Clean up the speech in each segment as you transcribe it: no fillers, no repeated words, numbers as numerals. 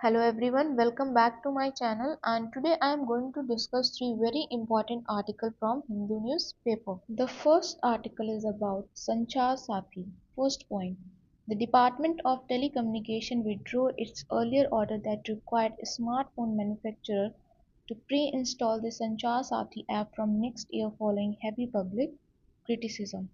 Hello everyone, welcome back to my channel and today I am going to discuss three very important articles from Hindu newspaper. The first article is about Sanchar Sathi. First point. The Department of Telecommunication withdrew its earlier order that required smartphone manufacturer to pre-install the Sanchar Sathi app from next year following heavy public criticism.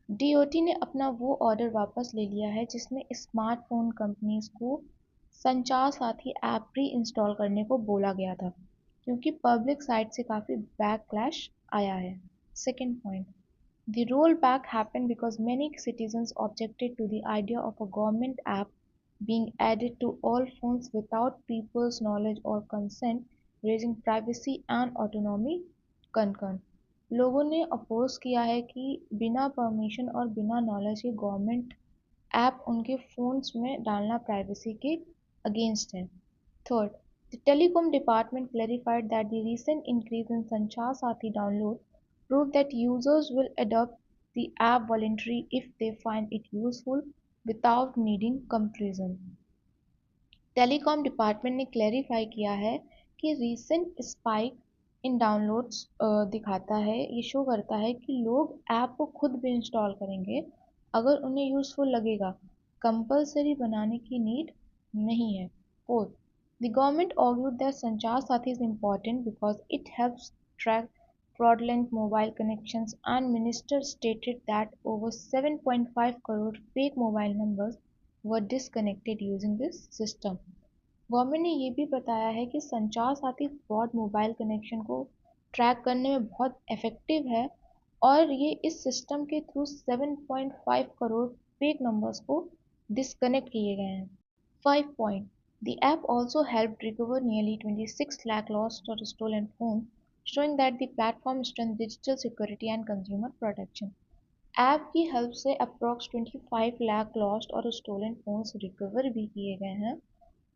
DOT ने अपना वो order वापस ले लिया है जिसमें smartphone companies को संचार साथी ऐप प्री इंस्टॉल करने को बोला गया था क्योंकि पब्लिक साइट से काफ़ी बैकलैश आया है। Second point, the rollback happened because many citizens objected to the idea of a government app being added to all phones without people's knowledge or consent, raising privacy and autonomy concern। लोगों ने oppose किया है कि बिना permission और बिना knowledge के government app उनके फ़ोन्स में डालना प्राइवेसी के अगेंस्ट है। Third, the telecom department clarified that the recent increase in Sanchar Sathi download prove that users will adopt the app voluntarily if they find it useful without needing compulsion। Telecom department ने clarify किया है कि recent spike in downloads दिखाता है, ये show करता है कि लोग ऐप को खुद भी इंस्टॉल करेंगे अगर उन्हें यूज़फुल लगेगा, कंपलसरी बनाने की नीड नहीं है। Fourth, the government argued that संचार साथी is important because it helps track fraudulent mobile connections and minister stated that over 7.5 crore fake mobile numbers were disconnected using this system। Government ने ये भी बताया है कि संचार साथी फ्रॉड मोबाइल कनेक्शन को ट्रैक करने में बहुत इफेक्टिव है और ये इस सिस्टम के थ्रू 7.5 करोड़ फेक नंबर्स को डिस्कनेक्ट किए गए हैं। 5 point, the app also helped recover nearly 26 lakh lost or stolen phones, showing that the platform strengthens digital security and consumer protection। App की हेल्प से अप्रॉक्स 25 लाख लॉस्ट और stolen phones recover भी किए गए हैं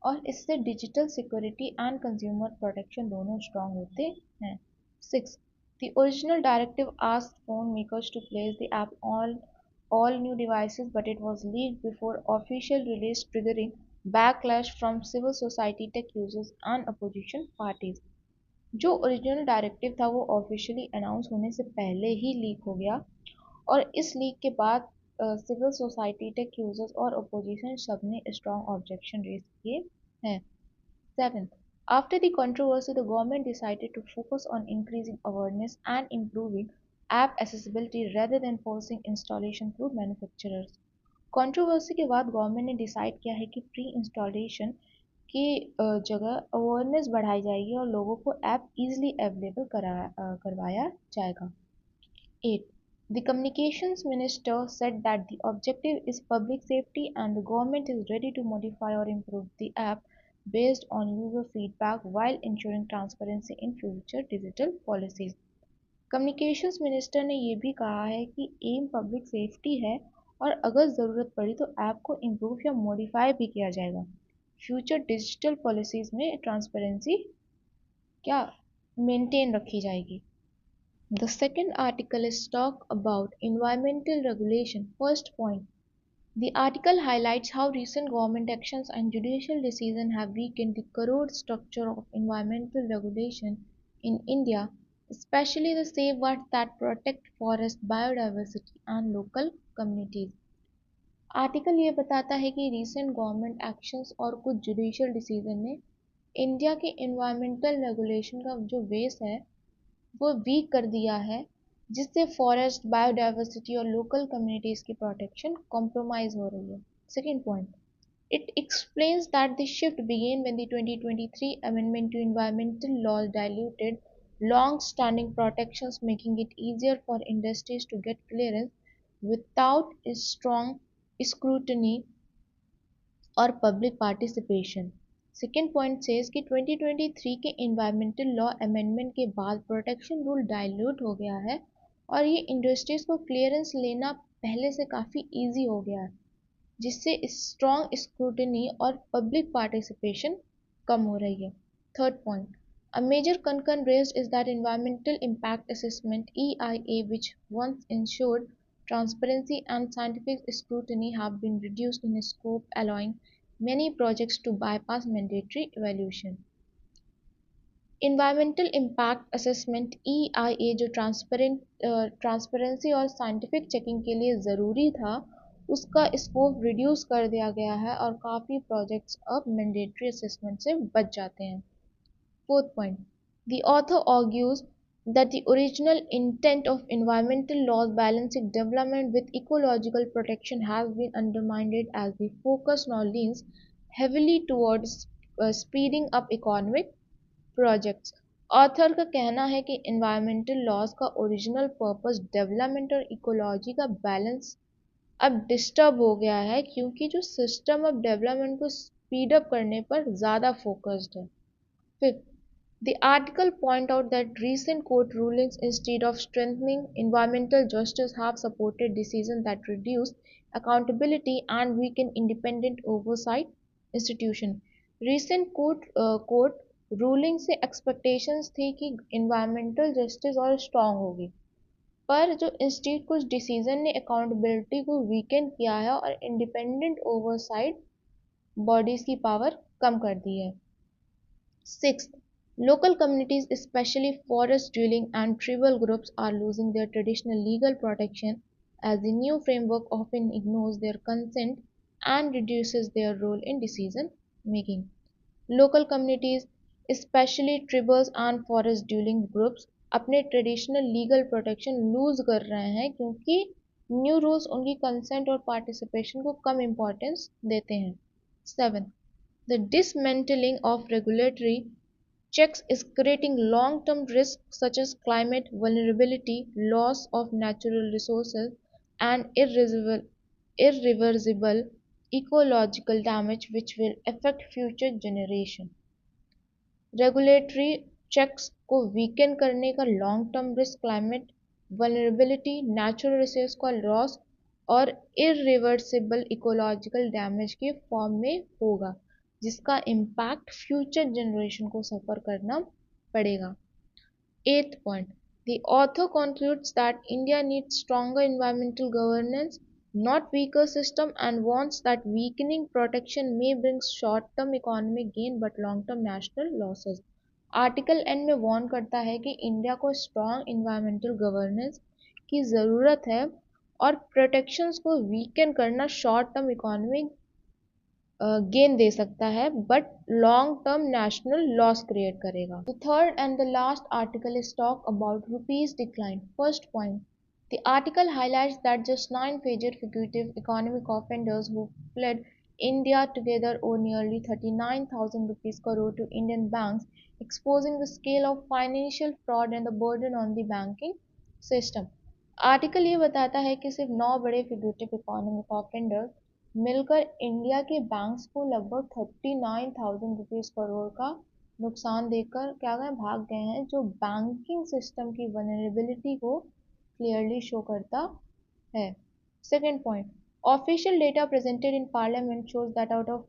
और इससे digital security and consumer protection दोनों स्ट्रांग होते हैं। 6, the original directive asked phone makers to place the app on all new devices, but it was leaked before official release, triggering backlash from civil society, tech users and opposition parties। जो original directive था वो officially announce होने से पहले ही leak हो गया और इस लीक के बाद सिविल सोसाइटी, टेक यूजर्स और अपोजिशन सब ने स्ट्रॉन्ग ऑब्जेक्शन रेज किए हैं। Seventh, after the controversy, the government decided to focus on increasing awareness and improving app accessibility rather than forcing installation through manufacturers। Controversy के बाद government ने decide किया है कि प्री इंस्टॉलेशन की जगह अवेयरनेस बढ़ाई जाएगी और लोगों को ऐप इजीली अवेलेबल करवाया जाएगा। 8. The Communications Minister said that the objective is public safety and the government is ready to modify or improve the app based on user feedback while ensuring transparency in future digital policies। Communications minister ने ये भी कहा है कि M public safety है और अगर ज़रूरत पड़ी तो ऐप को इम्प्रूव या मॉडिफाई भी किया जाएगा। फ्यूचर डिजिटल पॉलिसीज़ में ट्रांसपेरेंसी क्या मेंटेन रखी जाएगी। The second article is talk about environmental regulation. First point, the article highlights how recent government actions and judicial decisions have weakened the crore structure of environmental regulation in India, especially the safeguards that protect forest, biodiversity and local communities। Article ये बताता है कि recent government actions और कुछ judicial decision ने India के environmental regulation का जो बेस है वो वीक कर दिया है जिससे फॉरेस्ट, बायोडाइवर्सिटी और लोकल कम्युनिटीज़ की प्रोटेक्शन कॉम्प्रोमाइज़ हो रही है। Second point, it explains that the shift began when the 2023 amendment to environmental laws diluted long-standing protections, making it easier for industries to get clearance without a strong scrutiny और public participation. Second point says कि 2023 के environmental law amendment के बाद protection rule dilute हो गया है और ये इंडस्ट्रीज को क्लियरेंस लेना पहले से काफ़ी इजी हो गया है जिससे स्ट्रॉन्ग स्क्रूटनी और पब्लिक पार्टिसिपेशन कम हो रही है। Third point, a major concern raised is that environmental impact assessment EIA, which once ensured transparency and scientific scrutiny, have been reduced in scope, allowing many projects to bypass mandatory evaluation. Environmental impact assessment EIA जो transparency और scientific checking के लिए ज़रूरी था, उसका scope reduce कर दिया गया है और काफ़ी प्रोजेक्ट्स अब मैंडेटरी असेसमेंट से बच जाते हैं. Fourth point, the author argues that the original intent of environmental laws balancing development with ecological protection has been undermined as the focus now leans heavily towards speeding up economic projects. Author का कहना है कि environmental laws का original purpose development और ecology का balance अब disturb हो गया है क्योंकि जो सिस्टम अब डेवलपमेंट को स्पीड अप करने पर ज़्यादा फोकस्ड है. Fifth, the article point out that recent court rulings instead of strengthening environmental justice have supported decisions that reduce accountability and weaken independent oversight institution. Recent court ruling से expectations थी कि environmental justice और strong होगी, पर जो institute कुछ decision ने accountability को वीकेंड किया है और इंडिपेंडेंट ओवरसाइट बॉडीज की पावर कम कर दी है. Sixth, local communities, especially forest dwelling and tribal groups, are losing their traditional legal protection as the new framework often ignores their consent and reduces their role in decision making. Local communities, specially tribals and forest dwelling groups अपने traditional legal protection lose कर रहे हैं क्योंकि new rules उनकी consent और participation को कम importance देते हैं. 7. The dismantling of regulatory checks is creating long-term risks such as climate vulnerability, loss of natural resources, and irreversible ecological damage which will affect future generations. Regulatory checks को weaken करने का long term risk climate vulnerability, natural resource का loss और irreversible ecological damage के form में होगा जिसका impact future generation को सफ़र करना पड़ेगा. 8th point, the author concludes that India needs stronger environmental governance, not weaker system, and wants that weakening protection may bring short-term economic gain but long-term national losses. Article and में warn करता है कि India को strong environmental governance की ज़रूरत है और protections को वीकन करना शॉर्ट टर्म इकोनॉमिक गेन दे सकता है but long term national loss create करेगा. The third and the last article is talk about rupees decline. First point, the article highlights that just 9 major fugitive economic offenders who fled India together owe nearly 39,000 rupees crore to Indian banks, exposing the scale of financial fraud and the burden on the banking system. Article ये बताता है कि सिर्फ 9 बड़े फ्यूगिटिव economic offenders मिलकर India के banks को लगभग 39,000 रुपीस करोड़ का नुकसान देकर क्या गए भाग गए हैं, जो बैंकिंग सिस्टम की वनरेबिलिटी को क्लियरली शो करता है. Second point, official data presented in parliament shows that out of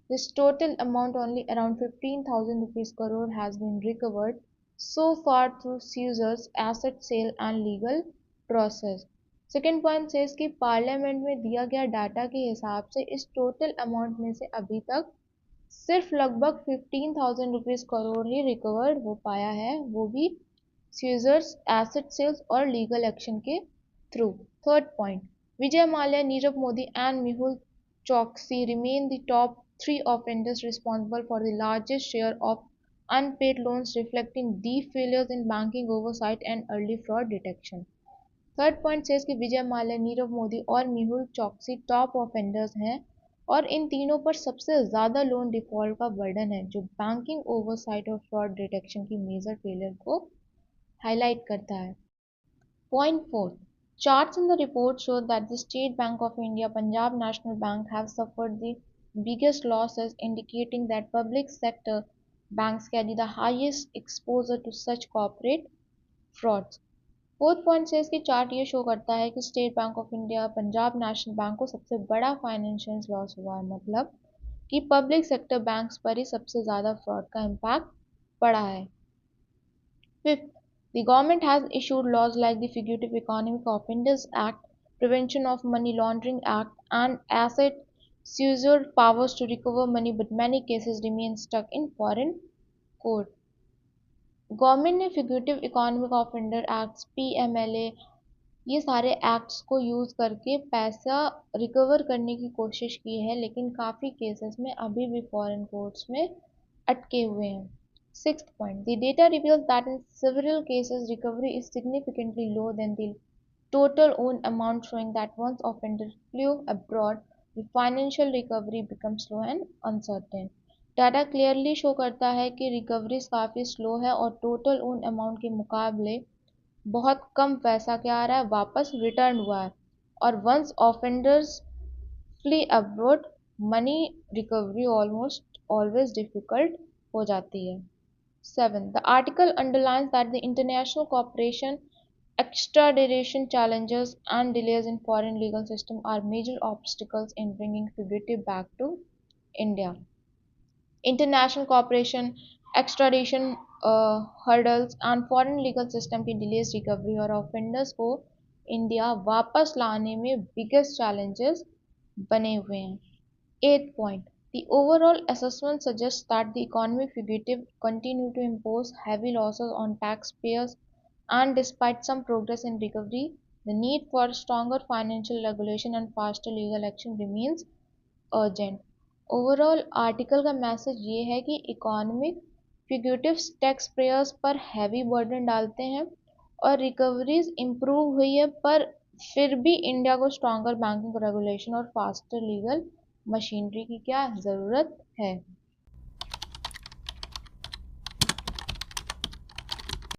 this total amount only around 15,000 rupees crore has been recovered so far through seizures, asset sale and legal process. Second point से इसकी parliament में दिया गया data के हिसाब से इस total amount में से अभी तक सिर्फ लगभग 15,000 रुपीस करोड़ ही रिकवर हो पाया है, वो भी सीजर्स, एसेट सेल्स और लीगल एक्शन के through. Third point, Vijay Mallya, Nirav Modi and Mehul चौकसी remain the top 3 offenders responsible for the largest share of unpaid loans, reflecting deep failures in banking oversight and early fraud detection. Third point से कि विजय माल्या, नीरव मोदी और मेहुल चौकसी top offenders हैं और इन तीनों पर सबसे ज़्यादा लोन डिफॉल्ट का बर्डन है, जो बैंकिंग ओवरसाइट और फ्रॉड डिटेक्शन की मेजर फेलियर को हाईलाइट करता है. Point fourth, charts in the report show that the State Bank of India, Punjab National Bank have suffered the biggest losses, indicating that public sector banks carry the highest exposure to such corporate frauds. Fourth point से इसकी chart ये show करता है कि state bank of India, Punjab national bank को सबसे बड़ा financial loss हुआ है, मतलब कि पब्लिक सेक्टर बैंक्स पर ही सबसे ज़्यादा फ्रॉड का इम्पैक्ट पड़ा है. Fifth, the government has issued laws like the fugitive economic offenders act, prevention of money laundering act and asset seizure powers to recover money, but many cases remain stuck in foreign court. Government ने फ्यूगिटिव economic offender acts PMLA ये सारे acts को use करके पैसा recover करने की कोशिश की है, लेकिन काफ़ी केसेस में अभी भी फॉरेन कोर्ट्स में अटके हुए हैं. Sixth point, the data reveals that in several cases recovery is significantly lower than the total owned amount, showing that once offenders flew abroad, the financial recovery becomes slow and uncertain. Data clearly शो करता है कि recoveries काफ़ी slow है और total own amount के मुकाबले बहुत कम पैसा क्या आ रहा है, वापस रिटर्न हुआ है. और once offenders flee abroad, money recovery almost always difficult हो जाती है. 7. The article underlines that the international cooperation, extradition challenges, and delays in foreign legal system are major obstacles in bringing fugitive back to India. International cooperation, extradition hurdles and foreign legal system की delays recovery और offenders को India वापस लाने में biggest challenges बने हुए हैं. Eighth point, the overall assessment suggests that the economic fugitive continue to impose heavy losses on taxpayers, and despite some progress in recovery, the need for stronger financial regulation and faster legal action remains urgent. Overall article का message ये है कि economic फ्यूगिटिव्स tax payers पर heavy burden डालते हैं और recoveries improve हुई है, पर फिर भी इंडिया को स्ट्रॉन्गर बैंकिंग रेगुलेशन और फास्टर लीगल मशीनरी की क्या ज़रूरत है.